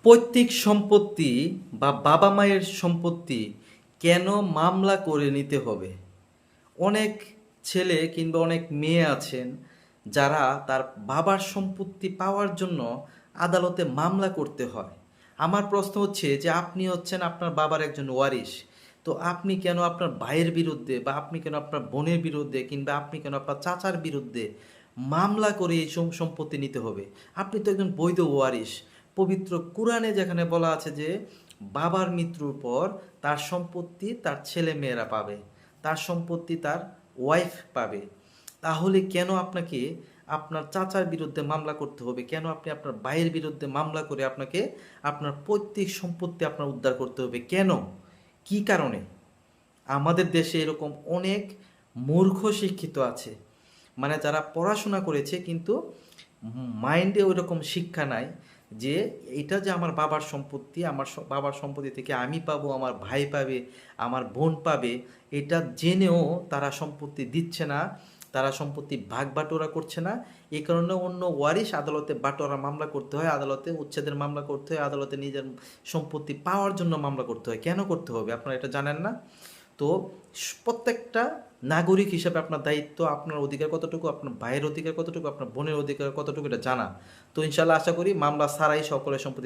পৈতৃক সম্পত্তি বা বাবা মায়ের সম্পত্তি কেন মামলা করে নিতে হবে? অনেক ছেলে কিংবা অনেক মেয়ে আছেন যারা তার বাবার সম্পত্তি পাওয়ার জন্য আদালতে মামলা করতে হয়। আমার প্রশ্ন হচ্ছে যে আপনি হচ্ছেন আপনার বাবার একজন ওয়ারিশ, তো আপনি কেন আপনার ভাইয়ের বিরুদ্ধে বা আপনি কেন আপনার বোনের বিরুদ্ধে কিংবা আপনি কেন আপনার চাচার বিরুদ্ধে মামলা করে এই সম্পত্তি নিতে হবে? আপনি তো একজন বৈধ ওয়ারিশ। পবিত্র কোরআনে যেখানে বলা আছে যে বাবার মৃত্যুর পর তার সম্পত্তি তার ছেলে মেয়েরা পাবে, তার সম্পত্তি তার ওয়াইফ পাবে। তাহলে কেন আপনাকে আপনার চাচার বিরুদ্ধে মামলা করতে হবে? কেন আপনি আপনার ভাইয়ের বিরুদ্ধে মামলা করে আপনাকে আপনার পৈতৃক সম্পত্তি আপনার উদ্ধার করতে হবে? কেন? কি কারণে? আমাদের দেশে এরকম অনেক মূর্খ শিক্ষিত আছে, মানে যারা পড়াশোনা করেছে কিন্তু মাইন্ডে ওই রকম শিক্ষা নাই যে এটা যে আমার বাবার সম্পত্তি, আমার বাবার সম্পত্তি থেকে আমি পাবো, আমার ভাই পাবে, আমার বোন পাবে, এটা জেনেও তারা সম্পত্তি দিচ্ছে না, তারা সম্পত্তি ভাগ বাটোয়ারা করছে না। এই কারণে অন্য ওয়ারিশ আদালতে বাটোয়ারা মামলা করতে হয়, আদালতে উচ্ছেদের মামলা করতে হয়, আদালতে নিজের সম্পত্তি পাওয়ার জন্য মামলা করতে হয়। কেন করতে হবে আপনারা এটা জানেন না? তো প্রত্যেকটা নাগরিক হিসাবে আপনার দায়িত্ব আপনার অধিকার কতটুকু, আপনার ভাইয়ের অধিকার কতটুকু, আপনার বোনের অধিকার কতটুকু এটা জানা। তো ইনশাল্লাহ আশা করি মামলা ছাড়াই সকলের সম্পত্তি